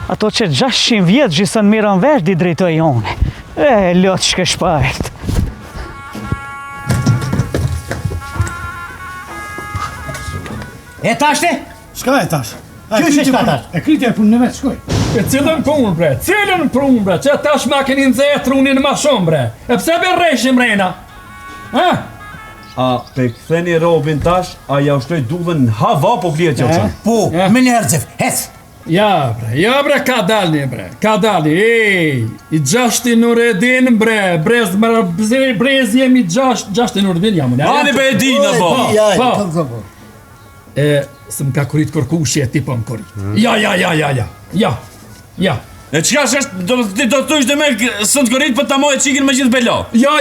Ato që 600 vjetë gjisën mirën vesh di drejtoj jone. Lot shke shpajt. E tashte? Shka e tash? Qyshe shka tash? E kritja e punë në vetë, shkoj. E cilën punë, bre? Cilën punë, bre? Që tash ma keni nëzhe trunin ma shumë, bre? E pse be reshim rena? A pe këtheni robin tash, a ja ushtoj dudhen në hava po klijet jo qënë? Po, me një herëzif, hec! Ja bre, ka dalni, bre, ka dalni, i gjashti Nureddin, bre, brez jemi gjashti Nureddin, jam unë. Ani be e dina, bo! Se më ka kurit kërkushi e ti po më kurit. Ja. E qka shështë, do të tush dhe me së të kërit për të mojë qikin me gjithë bela? Ja.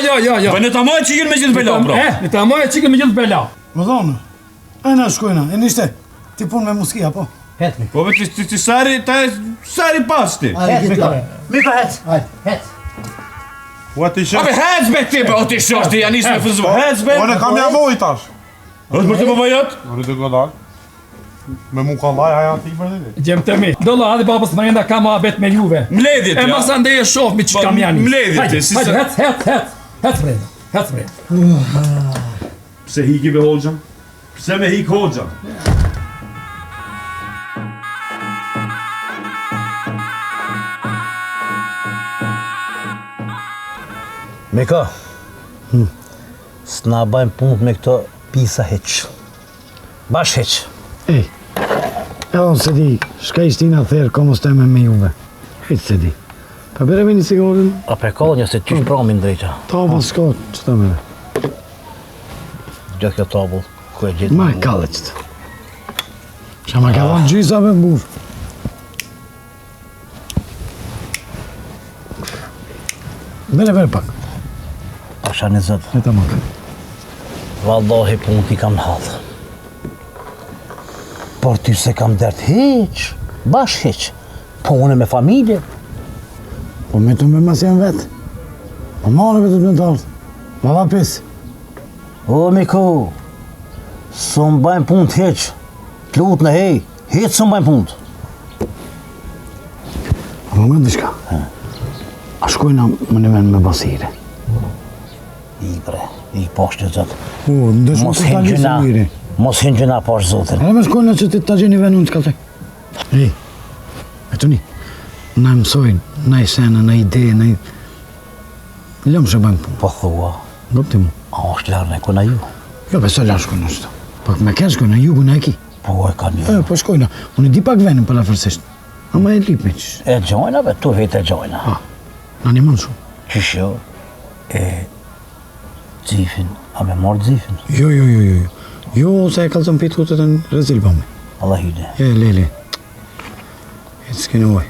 Për në të mojë qikin me gjithë bela, bro? Në të mojë qikin me gjithë bela. Më dhonë, e në shkojna, e nishte, ti punë me muskia, po? Hec, Miko. Po be ti sari pas ti. Miko, hec. Po ti shështë? Abe hec be ti, po ti shështë, ti janis me fëzua. Hec be? Unë kam javoj tash. Rëtë për të më bëjot? Rëtë të godal. Me mu ka laj, haja ti për të. Gjem të mi. Dolla, adhi babës më enda ka ma bet me juve. Mledhjet, ja. E masa ndeje shof mi që kam janis. Mledhjet, si se... Hec vreda. Pse hiki be hoxhëm? Pse me hik hoxhëm? Miko, s'na bajmë punët me këto pisa heq. Bash heq. Ej, e onë se di, shka ishtina therë komës teme me juve. Hejtë se di. Pa bere me një sigarin? A pe kolonja se qysh pramin drejqa. Ta pa s'ka, që ta mere? Gjo kjo tabull, ku e gjithë. Ma e kalle qëtë. Qa ma ka dhanë gjysa me burë. Bere pak. Pasha një zëtë. E ta makë. Vallohi punë ti kam në halë. Por ty se kam dert heq, bash heq. Punë me familje. Po me të me mas janë vetë. Po marë vetë të me dartë. Ma dha pisë. O, Miko, së më bajmë punë të heq. Të lutë në hej, heq së më bajmë punë të. A më gëndë shka? A shkojna më në venë me basire. I bre, i poshtë një zëtë. Ndëshmë të ta gjësë mire. Mos hinë gjëna poshtë zotën. Edhe me shkojna që ti ta gjeni venë unë të kaltek. Ej, e të një, na e mësojnë, na i sene, na i ideje, na i... Lëmë që bëjmë punë. Po thua, Gopti mu. a është larë në kuna ju? Jo, pe sa larë shkojna është. Pak me kenë shkojna, ju gëna e ki. Po e kam ju. Po shkojna, unë i di pak venën për la fërsisht. Ama e lip me qështë. E gjojnave, tu vetë e gjojna. Na një manë shumë. Qysh jo, e Xifin, a me morë Xifin? Jo. Jo, se e kalëzën pitë kutët e në rezil për me. Allah hyde. Le. E të s'kene uaj.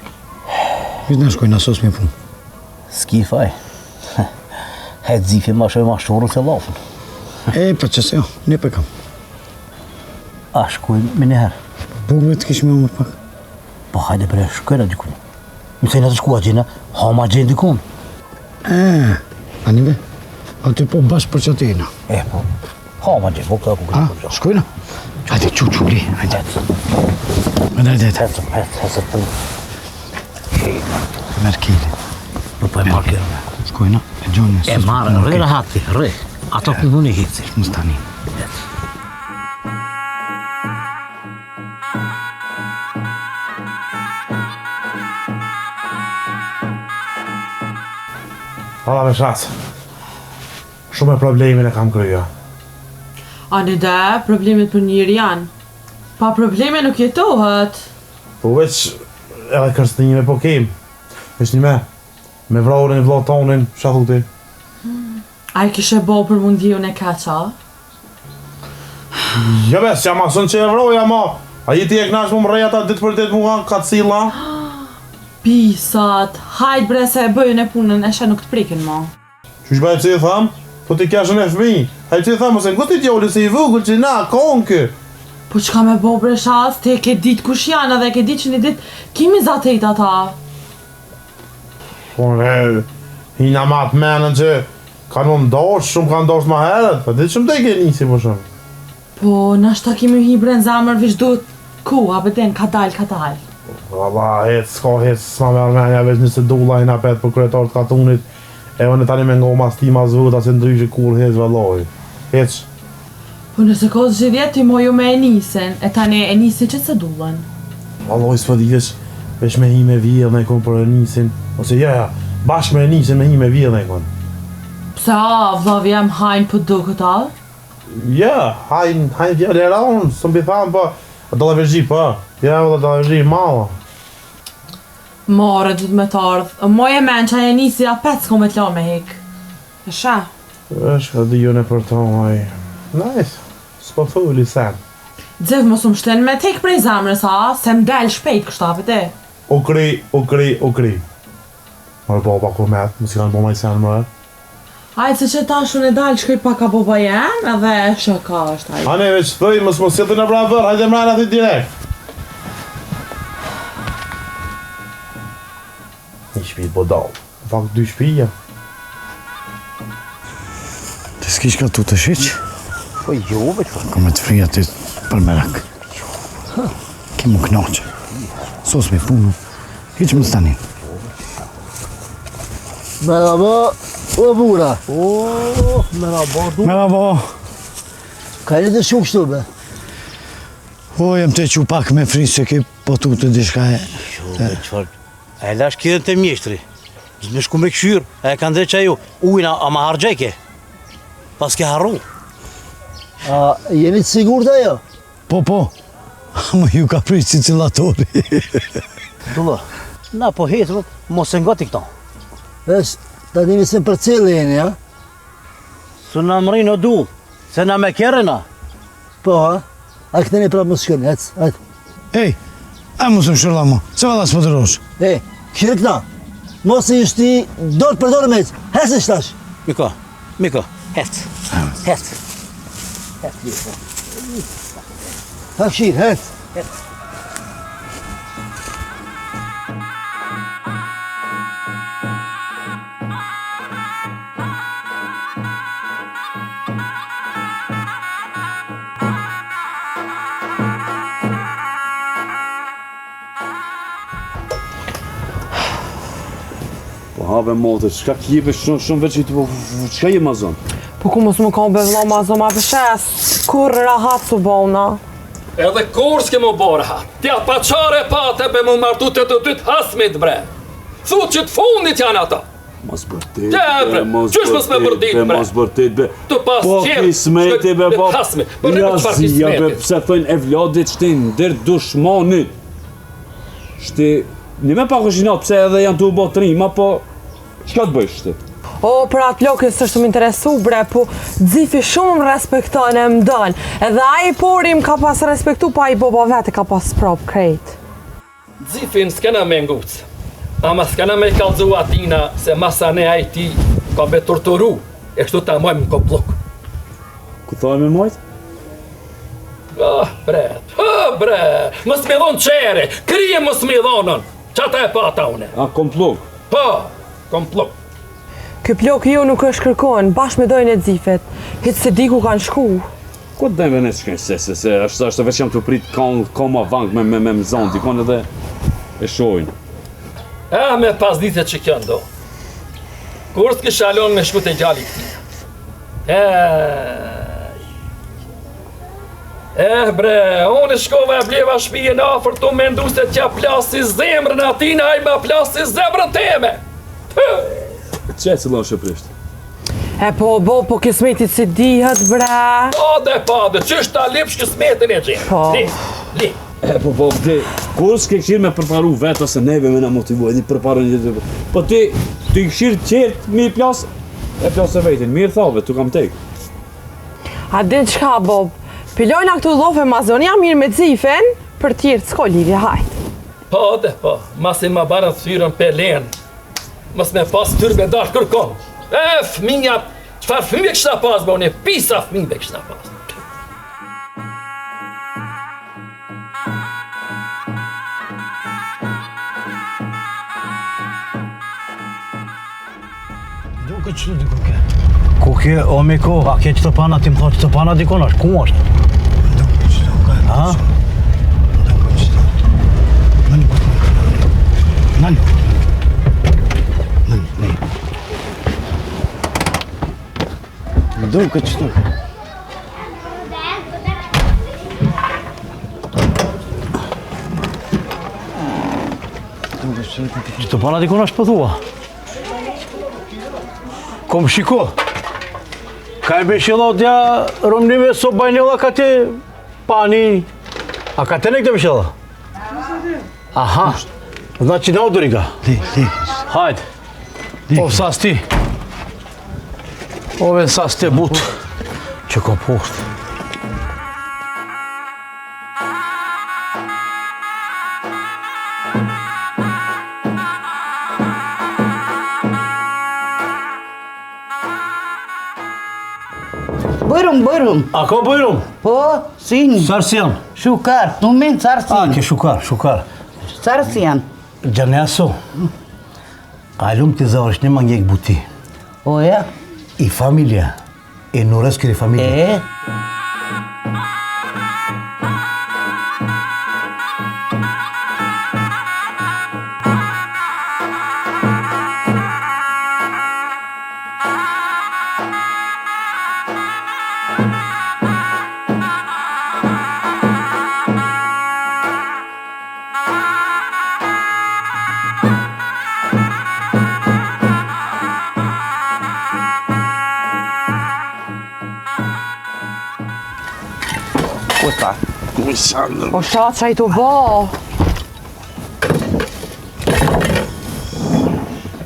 Vizë në shkojna sos me punë. S'ki faj. He Xifin ma shoj ma shurën se lafën. E, pa qëse jo, ne për kam. A shkojnë me njëherë. Bugve të kishme umër pak. Po hajde bre, shkojnë dikun. Më sejnë atë shkua gjena, ha ma gjenë dikun. Anive, aty po bashkë për qatina. Po, ha ma gjenë, po këta ku A, këtë. shkojna? Hajde, quli, hajde. Hecet për Merkili. Nuk po e marrë kërë. Shkojna, e gjone. E marrë, rre rahati, rre. Ato për në një hici. Mës tani. Hala me shasë. Shumë e problemin e kam kryja. Anida, problemet për njëri janë. Pa probleme nuk jetohet. Po veç edhe kërstënjime po kem. Veç një me vraurin, vlotonin, shahuti. A i kishe bo për mundiju në kaqa? Jo bes, që amasën që e vroja ma. A jeti e knash më më rejata ditë për ditë mua ka të sila. Pisat, hajt bre se e bëjën e punën e shë nuk të prikin ma. Qysh bëjë që i thamë? Po t'i keshën e fmi. Hajtë që i thamë, ose në këtë t'jolli se i vëgull që na, konkë. Po qka me bo bre shas, ti e ke dit kush janë edhe ke dit që një dit kimi zatejt ata. Po në hina ma të menën që kanë më ndosh, shumë kanë ndosh ma herët. Pa ditë që më të i ke njësi po shumë. Po, nashta kemi hi bren zamër vish duhet ku, abeten, ka dal. Valla, s'ka hec, s'ma me armenja veç nëse dulla i napet për kryetar të katunit. E unë tani me ngo mas ti mas vëta se ndryshe kur hec valloj. Hec. Po nëse ka zgjidhje ti moju me Enisen, e tani Enisi që se dullën. Valloj s'po dihesh, veç me hi me vjedhën e kon për Enisin. Ose ja, bashkë me Enisin me hi me vjedhën e kon. Pse vllavi jam hajnë për duket all? Ja, hajnë vjedhën e raun, së mbi thamë po. Do la veçji po. Ja, valla do la veçji malla. More du të me të ardhë. Moje men që a Enisi a pet s'ko me t'la me hek. E sha? Është ka di jone për to, maj. Nice. S'po fulli sen. Dzev mos më shten me t'hek prej zamrës, se m'del shpejt kështapet e. O kri. Marë baba kur met, më si kanë bo maj sen mërë. Ajtë se që ta shun e dal shkoj pa ka boba jen, edhe shaka është ajtë. Ane veç thëj, mos jetë në pra vërë, hajde mrejnë ati direkt. Një shpijt po dalë, fakt 2 shpija. Ti s'kish ka tu të shiq? Po jo, veç po. Ka me të frija ti për merak. Ki mu knoqe. Sos mi punu. Hiq më stanin. Merhaba, o bura. Merhaba, du. Merhaba. Ka e të shumë kështu, be? O, jem të që pak me fri se ki po tu të dishka e... Shumë, qëfar. E lash kjedën të mjeshtri. Zme shku me këshyr, e ka ndre që ajo. Ujna, a ma hargjeke. Pas ke harru. A jeni të sigur të ajo? Po, më ju ka prish si cilatori. Dullo, na po hetru, mos e ngoti këto. Es, ta dini se për cilë jeni, ha? Su na mërinë o dull, se na me kjerena. Po, ha? A këteni prapë më shkërni, hajtë. Ej, a mu së më shërla mu, se valla s'po të rosh. Ej, këshirë këta, mos e ishti dorë për dorë me hecë, hecë ishtë tash. Miko, hecë. Hecë. Ha këshirë, hecë. Habe motë, shka kjive shumë veç i të po, shka je ma zonë? Po ku mos më ka bevla ma zë ma pëshes, kur rahat su bona. Edhe kur s'ke më bo rahat. Tja pa qare pa te be më martu të dytë hasmit bre. Thu që të fundit janë ata. Mos bërtit, bre, qysh mos me bërtit, bre? Mos bërtit, be. Tu pas Po qerë, kismeti, be, po. hasmit. Po në qëfar Ja, be, kismeti. pse thojnë e vladit shtin, ndër dushmanit. Shti, një me pak është inat, pse edhe janë të u bo të rima, po... Qka të bëjsh ti? O, për atë lokës është më interesu, bre, po Dzifi shumë më respekton e më dënë. Edhe aji pori më ka pas respektu, pa i boba vete ka pas prop krejt. Dzifin s'kena me ngucë. Ama s'kena me kalëzu atina se masane a i ti ka me torturu. E kështu ta mojmë në kopluk. Ku thoj me mojt? Bre, mës me dhonë qere, krije mës me dhonën. Qata e pata une. A, kompluk? Kompluk. Ky plok ju nuk është kërkon, bashkë me dojnë e Dzifet. Hitë se di ku kanë shku. Ku të dojnë venes shkejnë se është veç jam të prit koma vang me më zonë, dikon edhe e shojnë. Me pas dite që kjo ndo. Kur s'ki shalon me shku të gjalli këti. Bre, unë shkova e bleva shpije në afer të me ndu se tja plasi zemrën atina, a i ma plasi zemrën teme. Qe cëllon shëprisht? Po kismetit si dihet, bre. Pade, qështë ta lipsh kismetin e gjenë. Po. Li. Po, ti, kur s'ke këshirë me përparu vetë ose neve me në motivuaj, një përparu një... Po ti këshirë qertë mi plasë, e plasë e vetin, mirë thave, tu kam tek. A din qka, Bob? Pilojna këtu dhofe mazonia mirë me Dzifin, për tjerë s'ko lidhje hajt. Po, masin ma barën thyrën pelen. Mos me pas tyrbe dash kërkon. Fëminja, qëfar fëmijve kështa pas, ba unë e pisa fëmijve kështa pas. Duke që në diko ke? Ku ke, o Miko, a ke që të pana ti më tha që të pana dikon është, ku është? Ha? Nani. Më duke qëtu. Që të pana dikon është pëthua? Kom shiko. Ka e beshilotja rëmnive so bajnjela ka te pani. A ka te ne këtë beshila? Aha. Zna që në odëri ka? Hajde. O sas ti. Ove sas te but. Që ka poshtë. Bërëm. A ka bëjrum? Po, sin. Sarsian. Shukar, të men sarsin. Ke shukar. Sarsin. Gjaneaso. A lumë të zavërsh një mangjek buti. O ja? I familja. E nores këri familja. O shatë që i të bo.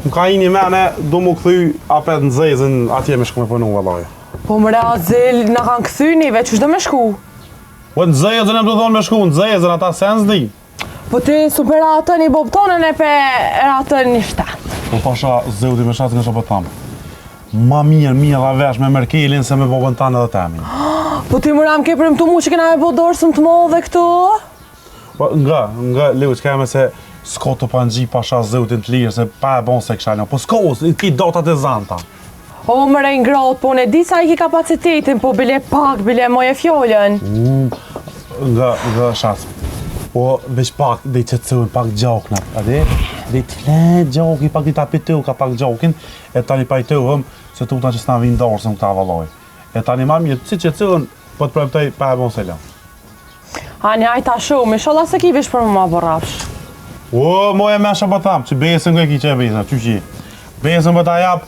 Më ka një mene, du mu këthy apet në zezën atje me shku me punu, vëllaj. Po më razil, në kanë këthynive, që shdo me shku? Po në zezën e më të thonë me shku, në zezën ata sen s'di. Po ti super atën i bobtonën e pe atën një shtatë. Po pasha zeuti me shatë nga që po thamë. Ma mirë la vesh me Merkelin se me bobën tanë edhe temin. Po ti më ram ke premtu mu që kena me bo dorësëm të modhe këtu? Po nga, Leu, që keme se s'ko të pangji pasha zeutin të lirë, se pa e bon se kësha një. Po s'ko, ki dotat e zanta. O më rejnë grot, po ne di sa i ki kapacitetin, po bile pak, bile moje fjollën. Nga shas. Po veç pak, dhe i qëtësën pak gjaknat, a dhe? Dhe i t'le gjaki, pak di ta pitëu ka pak gjakin, e tani pa i tëvëm, se tuta që s'na vinë dorësëm këta valoj. E tani ma mirë, si qëtësën, po të premtoj pa e bon se lëm. Ani hajta shumë, inshallah se ki vish për më ma borrafsh. O, moje me shë bëtam, që besën kë e ki që e besën, që që. Besën bëta japë,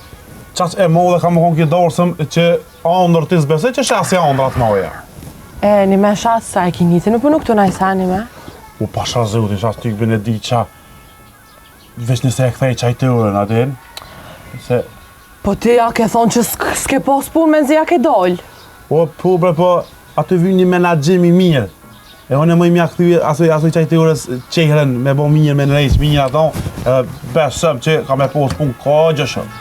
qaq e modhe ka më konë ki dorësëm, që andër t'i zbesej që shasi andrat moje. E, një me shasë sa e ki njëti, nuk për nuk të najsani me. U pasha zëutin, shas t'y këbën e di qa, veç nëse e kthej qaj të urën, adin, se... Po ti ja ke thonë që s'ke pos pun me nëzja ke dollë. O, po bre, po, aty vy një menaxhim i mirë. E unë më i mja këthy asoj qaj të urës qehrën me bo mirë, me në rejtë mirë ato, edhe besëm që ka me pos pun ka gjëshëm.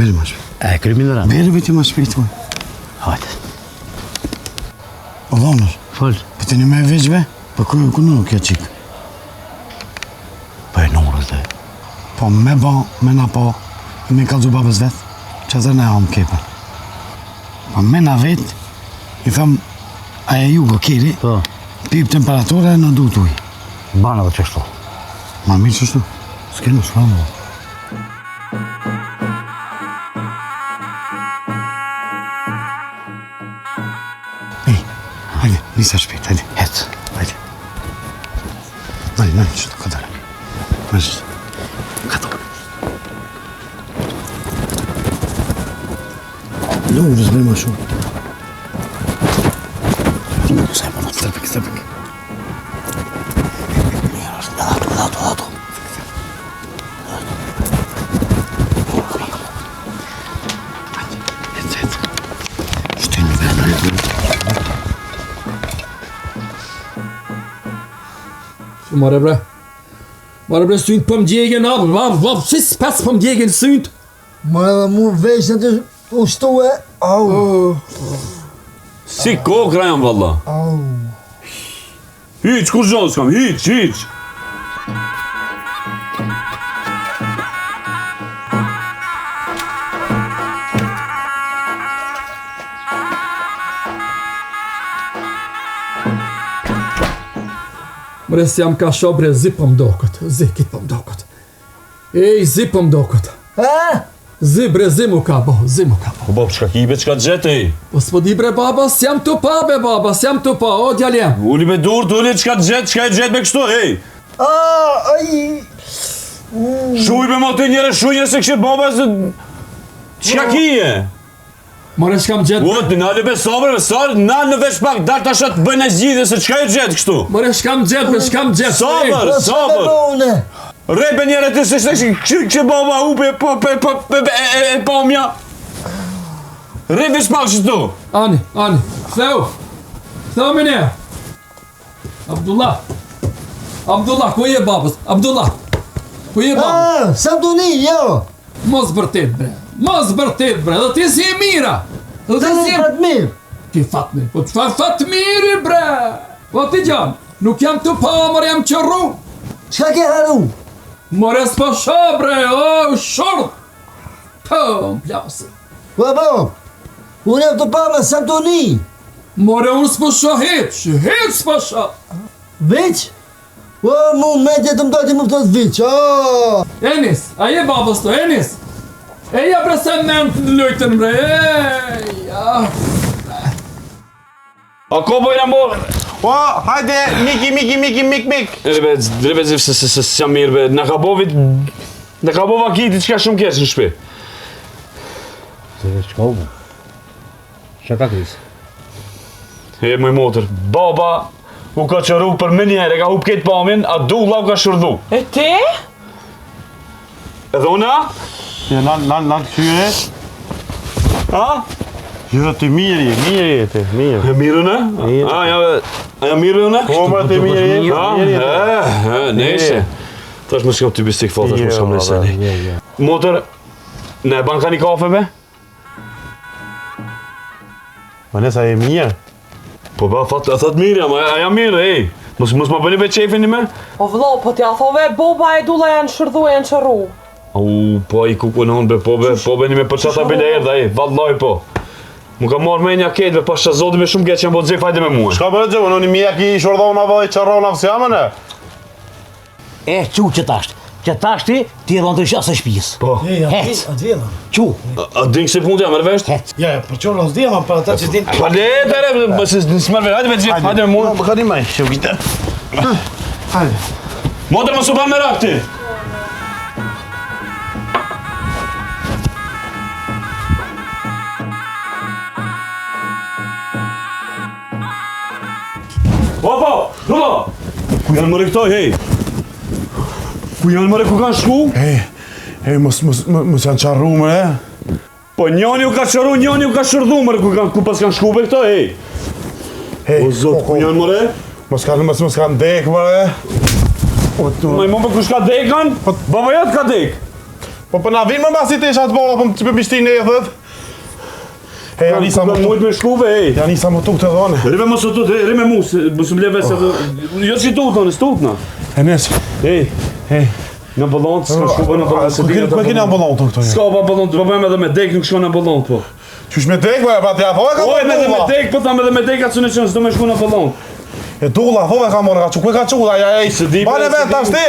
Bele ma shpejt. E, kriminëran. Bele vete ma shpejt, oj. Hajde. O dhonër. Fëllë. Pëtë një me veçve, për ku nuk kjo qikë. Për e nërës dhe. Po me ba, me na pa, me kalzu babës vetë, që zërë ne amë kepër. Po me na vetë, i thëmë, aja jugo kiri, pip temperatura e në du të ujë. Banë dhe qështu. Ma mirë qështu, s'ke në shkanë. Hajde, nisa shpejt, hajde. Hecë. Hajde. Hajde, qështu, këtër. Qështu. Këtër. Lurës, me ma shumë. Saj, më në stërpik. Mirë është, dhatu. Mare bre synt për mdjegën abë, si s'pes për mdjegën synt? Ma edhe mur veç në të ushtue, au. Si kokra jam valla. Hiç kur gjonë s'kam, hiç. Bre, si jam ka sho bre, zi po mdokët. Zi, kitë po mdokët. Ej, zi po mdokët. Zi bre, zi mu ka bo. Po bab, çka kibe, çka gjete i? Po s'po di bre baba, s'jam të pa be baba, s'jam të pa, o djaljem. Uli me dur, t'uli, çka e gjet me kështu, hej. Shuj me mo të njëre shujnje se kështë baba se... Çka kije? More shkam gjet. O, të nalë be sabër, nalë në veç pak, dar të ashat bëjnë e zgjidhe se çka e gjet kështu. More shkam gjet. Sabër. Rebe njëre të se që baba upe e pomja. Rebe s'pak qëtu. Ani, Theu me ne. Abdullah, ku je babës? Abdullah, ku je babës? Samtuni, jo. Mos bërtet bre, dhe ti si e mira. Fatmir. Ki Fatmir, po çfarë Fatmiri bre? Po ti gjan, nuk jam të pa, mor jam qërru. Çka ke haru? More s'po sho bre, o short. Po, m'plasë. Po, unë jam të pa me Samtuni. More unë s'po sho hiç s'po sho. Viç? O, mu medje të mdojti më pëtot viç, o. Enis, a je babës të, Enis? Eja bre se men të lujtën bre, eja. A ko bojna morë? O, hajde, mik. Rebe zif se s'jam mirë be, në ka bova kiti qka shumë kesh në shpi. Se qka uve? Qka kris? E mëj motër, baba u ka qëru për më njerë, e ka hup ketë pamin, a dulla u ka shërdu. E ti? Edhe una? Ja, lan këtyre. Ha? Jo, ti mirë ti, mirë. E mirë në? A ja mirë në? Po, më ti mirë. Neshe. Tash më shkop t'i bistik fal, tash më shkop neshe. Motër, ne e ban ka një kafe be? Ma nesa e mirë. Po ba, thot mirë jam, a jam mirë, ej. Mos ma bëni be qefin një me? O vëllo, po t'ja thove, boba e dula janë shërdu e janë qërru. Po i kukunon be, po be një me për qata bile erdha, ej, vallaj po. Mu ka marrë me një ketë, pas që zoti me shumë ketë që jam bo të zirë fajde me muë. Shka bërë gjëmë, në një mija ki i shordona vë i qarrona vësë jamën e? Qu që tashti, ti edhe në të shasë shpijës. Po. Hec. Qu. A dingë se punë jam, mërë vesht? Hec. Ja, për qërë nësë dhjema, për ata që din... Pa le, nësë mërë vesht, hajde me të zirë, hajde me muë. Më ka një maj, që u gjitë. Hajde. Motër më supa me rakti. Opa, Rula! Ku janë mëre këtoj, hej? Ku janë mëre ku kanë shku? Hej, mos janë qarru më, e? Po njoni u ka qëru, njoni u ka shërdu mëre ku pas kanë shku për këtoj, hej? O zot, ku janë mëre? Mos kanë dek, mëre. Ma i më për kush ka dekan? Baba jatë ka dek. Po për na vinë më basi të isha të bolla, për më bishtin e thët. Hej, Anisa më mujt me shkuve, hej. Anisa më tuk të dhone. Rime më së tut, rime mu, mësë më leve se të... Jo që i tutën, së tutëna. E nes. Hej, në ambulantë, s'ka shkuve në ambulantë, se dina të... Kë kina ambulantë këto? S'ka pa ambulantë, pa bëjmë edhe me dek, nuk shko në ambulantë, po. Qysh me dek, pra t'ja thove ka morë edhe me dek, po tham edhe me dek atë që në qënë, s'do me shku në ambulantë. E dulla, thove ka morë, ka që, ku ka që, bane vetë ta shti,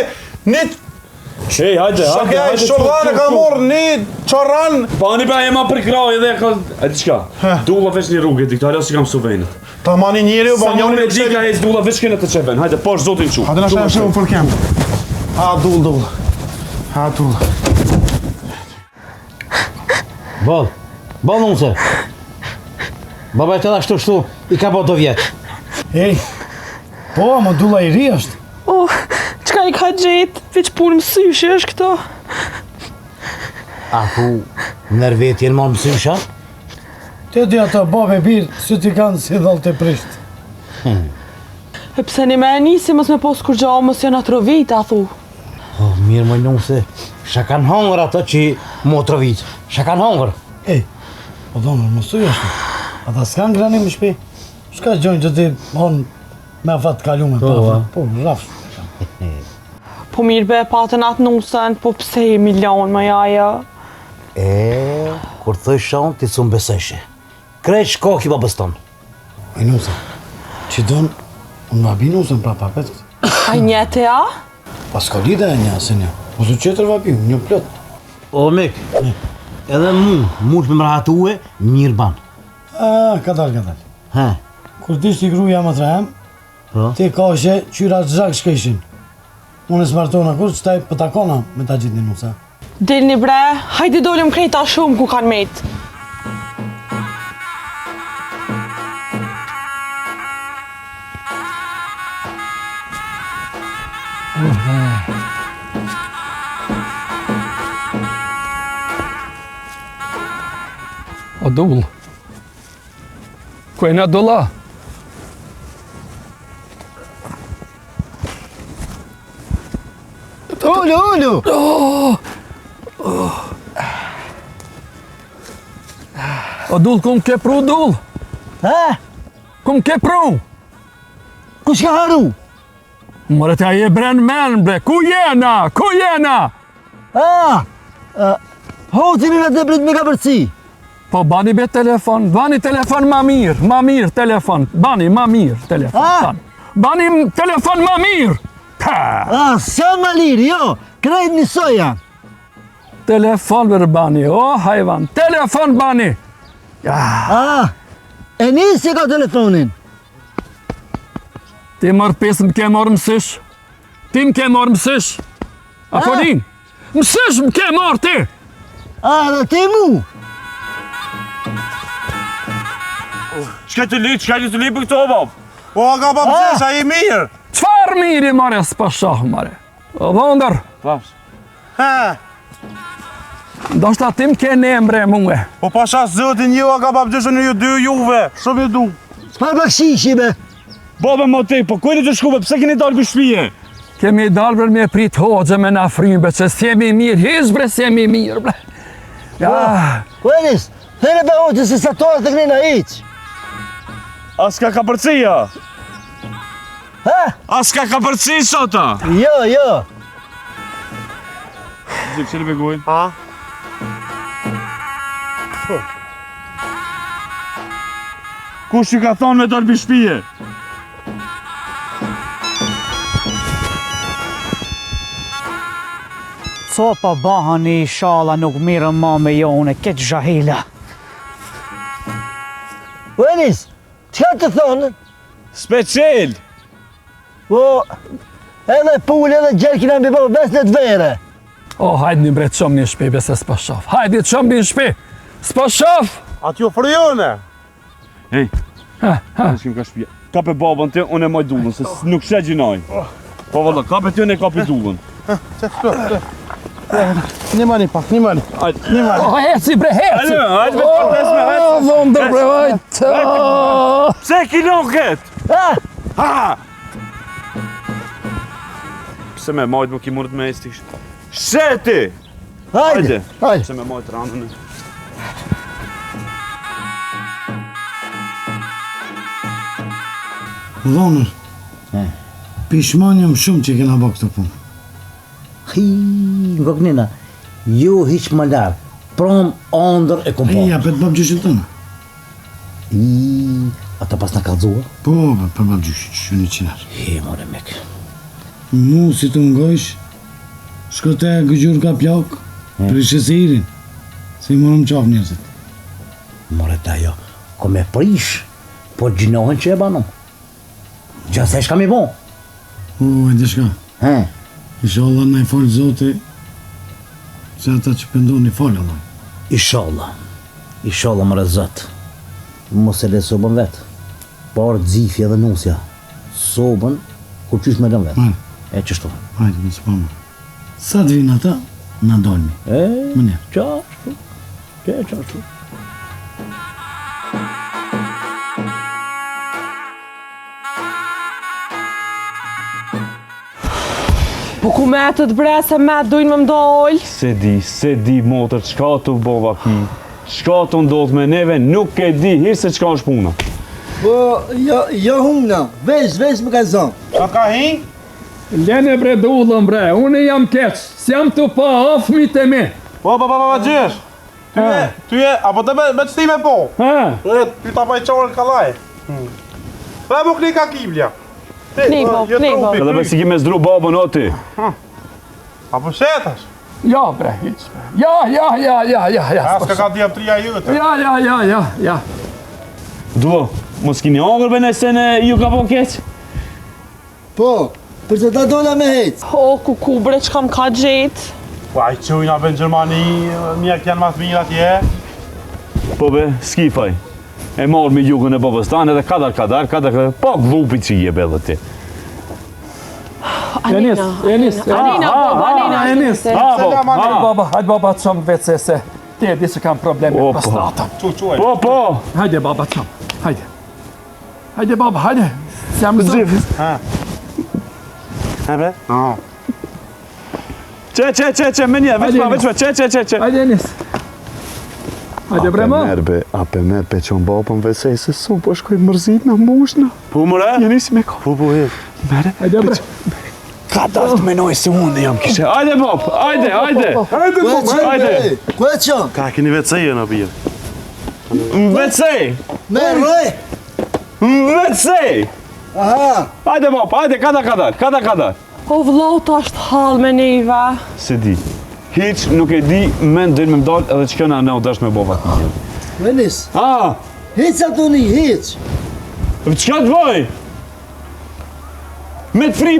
një... Ej, hajde, shordane ka morë një qoran... Pa një pra jema për kraj edhe ka... E ti qka? Dulla veç një rrugë, diktar, jo si kam su vejnët. Ta ma një njëri, sa njëri me dika hejtë dulla veç kene të qeven. Hajde, posh zotin qu. Hajde në shemë për kemë. Ha, dull. Ha, dull. Bol nëse. Baba e të da shtu, i ka po të vjetë. Ej, po, më dulla i ri është. Qka i ka gjetë, veç punë mësyshe është këto. A ku nërvet jenë marë mësysha? Te di ato babe birë, si ti kanë si dhall të prisht. E pse një me e nisi mës me posë kur gjohë mës janë atrovit, a thu. Mirë më nëse, shka kanë hongër ato që më atrovit. Shka kanë hongër. Ej, po dhonër, mësuj është. Ata s'kanë grani më shpi. Shka gjojnë që ti hon me afat kalume, po, rafsh. Po mirë be, patën atë nusën, po pse e milion më jaja? Kur thëj shaun, ti s'u beseshe. Krejt shkoki babës tonë. Aj nusa, që donë, unë ma bi nusën pra papet. A njete ja? Pas ka lida e një asë një. Po su qetër vapi, një plot. O, Mek, edhe mund me mrahatue, mirë ban. Kadal. He, Kur ti shti gruja më të rehem, ti ka që qyra të zhak shkeshin. Unë e smartona kur që taj pëtakona me ta gjithë një nusa. Dilni bre, hajde dolim krejta shumë ku kanë metë. O dull. Ku e na dolla? Ullu! O dull, ku m'ke pru dull? Ku m'ke pru? Ku shka haru? More t'ja je bren men bre, ku jena? Hoti mi me të brit me ka përci. Po bani be telefon ma mirë telefon, bani ma mirë telefon. Bani telefon ma mirë! Sa ma liri, jo, krejt një soja. Telefon për bani, o hajvan, telefon bani! E nisi ka telefonin. Ti mërë pesë m'ke marë mësysh. Ti m'ke marë mësysh. Apo din? Mësysh m'ke marë ti! Dhe ti mu? Çka të li për këto, bab? O, ka babë sa i mirë. Qfar miri, mare, s'pa shoh, mare. O dhondër, ndoshta ti m'ke ne mbre muhe. Po pasha zëtin ju, ka babë gjëshën ju dy juve. Shumë ju du. S'par bakshishi be. Baba më te, po kujni të shkuve, pse keni dalë për shpije? Kemi dalë bre me prit hoxhe me na frymë, bre, që s'jemi mirë, hiz bre, s'jemi mirë, bre. Kuenis, thene be hoqë se sa torë të knina iq. Aska ka përcija? Aska ka përci sota? Jo. Zip, që në begojnë? Kush i ka thonë me dalë për shpije? Co pa bahani shala nuk mirën ma me jone, këtë zhahila. Kuenis, qëka të thonë? Special! Po, edhe pull edhe gjerkina mbi po besnet vere. O, hajde një bre, qëm një shpi, bese s'pa shof. Hajde, qëm një shpi, s'pa shof! Atë ju fryone. Hej, në shkim ka shpija. Kape babën të, unë e maj dullën, se nuk shë gjinaj. Po valla, kape të, unë e kape dullën. Një mani pak. O, heci bre, heci! Hajde, me të përtesme, hajde! O, dhondër bre, hajde! Pse kiloket? Pse me majtë më ki mërët me estish? Sheti! Hajde! Pse me majtë ranën e... Dhonër, pishmanjëm shumë që kena bërë këtë punë. Nga kënina, ju hiq më larë, prom, ondër e kompo. Ja, për të babë gjyshën tënë. Ata pas në kalzua? Po, për babë gjyshën, që një qinarë. More mek. Mu, si të ngojsh, shko te gëgjur ka pjak, prishe se irin, se i morëm qaf njerëzit. More ta jo, ko me prish, po gjinohen që e banom. Që se shka mi bon? E di shka, inshallah na i falë Zoti, se ata që pëndonë i falë, Allah. Inshallah më rëzët. Mos e le sobën vetë, por dzifja dhe nusja. Sobën, kur qysh me lën vetë. E qështu. Hajde, më së pëmë. Sa të vinë ata, na dolmi. Më njerë. Qashtu. Po ku metët bre, se metë dojnë më mdollë? Se di, motër, qka të bova ki? Qka të ndodh me neve, nuk e di, hirë se qka është puna. Po, jo humna, veç me ka zonë. Qa ka hi? Lene bre dullën bre, unë jam keq, s'jam të pa afmit e mi. Po, gjesh. Ty e, apo të me qëtime po? Ha? Ty ta paj qorën kalaj. Pra mu kni ka kiblja. Knipo. Edhe me si ki me zdru babën o ti. Apo shetash? Ja bre, hiq bre. Ja. As ka diaptria jute. Ja. Duo, mos kini angër bëne se në ju ka po keq? Po, për që ta dola me hec. O, kuku bre, që kam ka gjetë. Po, aj qujna në Gjermani, mjek janë mas mirë atje. Po be, skifaj. E marrë me jugën e babës tanë edhe kadar, po glupi që je be dhe ti. Anina. Enis. Anina. Hajde baba të shumë vetë se ti e di që kam probleme me prostatën. Quaj. Po. Hajde baba të shumë, hajde. Hajde baba, hajde. Si jam zëf. Ha bre? Qe, me një, veç pa, qe. Hajde Enis. Hajde bre ma. Ape merë pe që në babën vesej se su, po shkoj mërzit në mushna. Po mëre? Jeni si me ka. Po, hek. Hajde bre. Ka dalë të menoj se unë jam kishe. Hajde bab, hajde. Ku e qënë? Ka keni vecejë në bjerë. Vecej. Me rëj. Vecej. Aha. Hajde bab, hajde, kadar. O vlau ta është halë me neve. Se di. Hiq nuk e di, me ndër me mdall edhe që këna ne u dash me baba të një. Venis, A, hec ato një, hec. qka të bëj? Me të fri...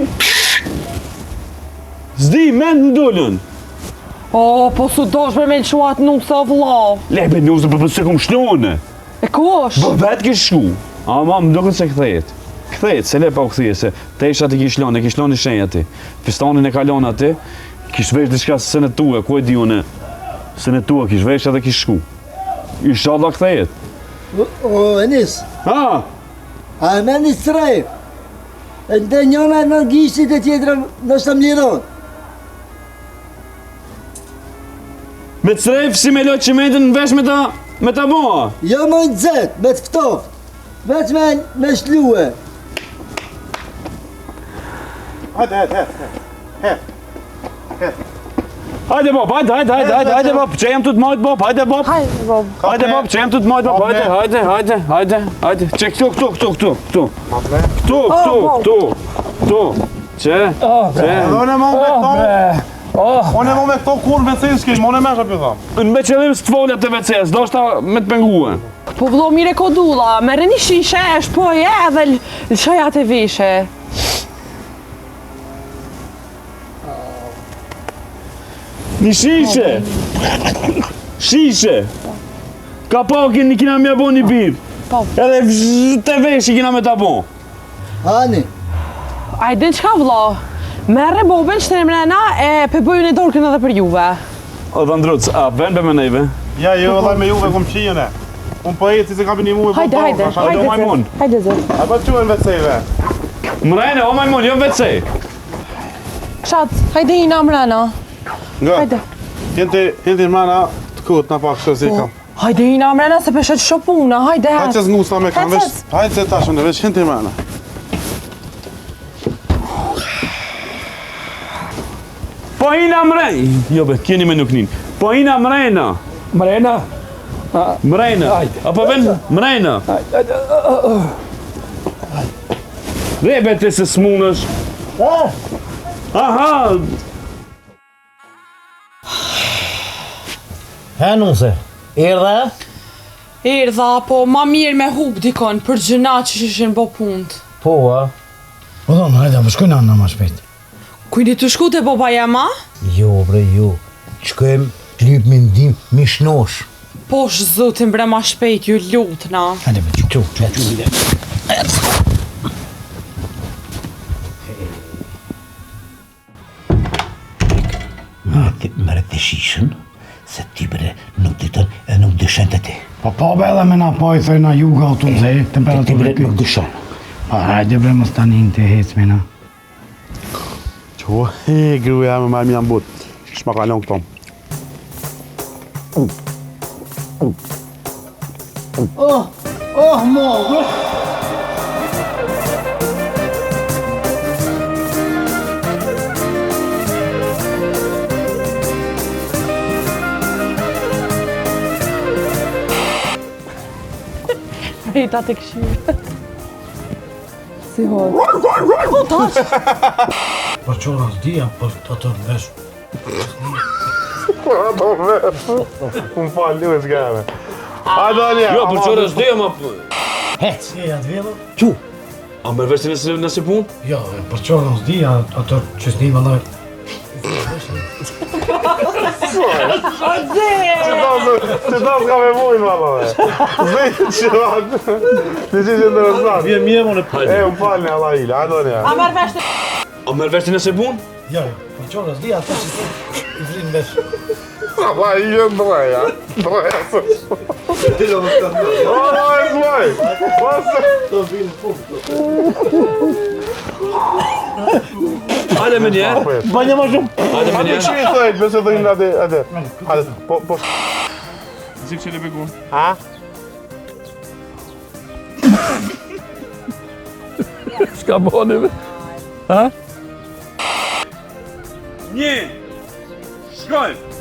Zdi, me në ndullën. O, po su dosh bre me në shuat nuk se o vlau. Lebe njëzë për se kom shnone. E ku është? Bë vetë kish shku. Ama më duket se këthejet. Këthejet, se le pa u këthije, se te isha të kish lon i shenja ti. Pistonin e kalon ati, kish vesh diçka se në tua, ku e di une. Se në tua kish vesh edhe kish shku. Isha da këthejet. O, Enis, Ha, a e me një strejf. E ndë njëna në gjishtit e tjetëra në shtë më liron. me të srejf si me lojt qimentin në vesh me ta moa. Jo më në dzet, me të ftoft. Veç me shlue. Hajde. Hajde bab, hajde bab, që jam të të majt bab, hajde bab. Hajde bab, që jam të të majt bab, hajde. Që këtu. Që? Unë e me këto kur vecejë s'kesh, unë e me shë pëtham. Në me qëllim së të folja të veces, do shta me të penguën. Po vlau mire kodulla, mere një shishe e shpoj e dhe lëshoja të vishe. Një shishe. Ka pakin një kina mja bo një birë. Edhe të vesh i kina me ta bo. Ani, A i din qka vlau? Merre bobën që të në mrena e përbëjën e dorkën edhe për juve. O dhe ndruc, a ven be me nejve? Ja, jo, dhe me juve kom qijën e. Unë po eci se kam për një muë e Hajde, majmun. Hajde zë. A pa quen vecejve. Mrejne, o majmun, jo vecej. Shat, hajde i na mrena. Nga, Hajde. hinti mrena të kut në pak shë si kam. Hajde i na mrena se peshet shopuna, hajde. Hajtë që zngusna me kam, veç, hajtë se tashën dhe veç hinti mrena. Po ina mrej. Jo be, kjeni me nuk nin. Po ina mrejna. Mrena. Mrejna. Apo ven mrejna. Rebe të se smunësh. Aha. Henuse, erdhe? Erdha, po ma mirë me hub dikon për gjëna që shishin bo punët. Po, a? Po do, hajde, po shkojnë anë ma shpejt. Kujni të shku të baba jema? Jo, bre, jo. Qkojmë të lyp me ndim, mi shnosh. Po shzutin bre ma shpejt ju lutna. Hajde, be, qu. Mërë të shishën, se ti bre nuk ditën e nuk dyshen të ti. Po be edhe me na po i thojna juga o të dhe, Ti temperaturë bre kjo. nuk dyshen. Pa, hajde bre, mos tani në të hec me na. Qo, gruja me majmë janë but. Shma kalon këto. Oh, Oh, mo! Rita të këshirë. Si hodë. Për qora s'dija, për atë vesh. Unë falë, një s'gane. Hajde, Anja. Jo, për qërë është dhe, ma... Hec! E, atë vjellë? Qu! A më përveshti nëse pun? Jo, për qora s'dija, atë që s'dija në... Që ta s'ka me mujnë, ma dhe. Zëjtë që vatë. Në që në rëzat. Vje mje më në për. E, unë falë një Allah ila, hajde, Anja. A mërë veshtë? A më përveshti nëse pun? Jo, për qora s'dija, atë që i vrinë vesh. Allah i jë ndreja. Ndreja së shumë. Oj, zloj. Hajde me njerë. Ba një më shumë. Hajde me Hajde njerë. që i thëjt, nëse dhëjnë atë. Hajde, po... Zik që le begun. Ha? Shka boni me? Ha? Një! Shkojmë!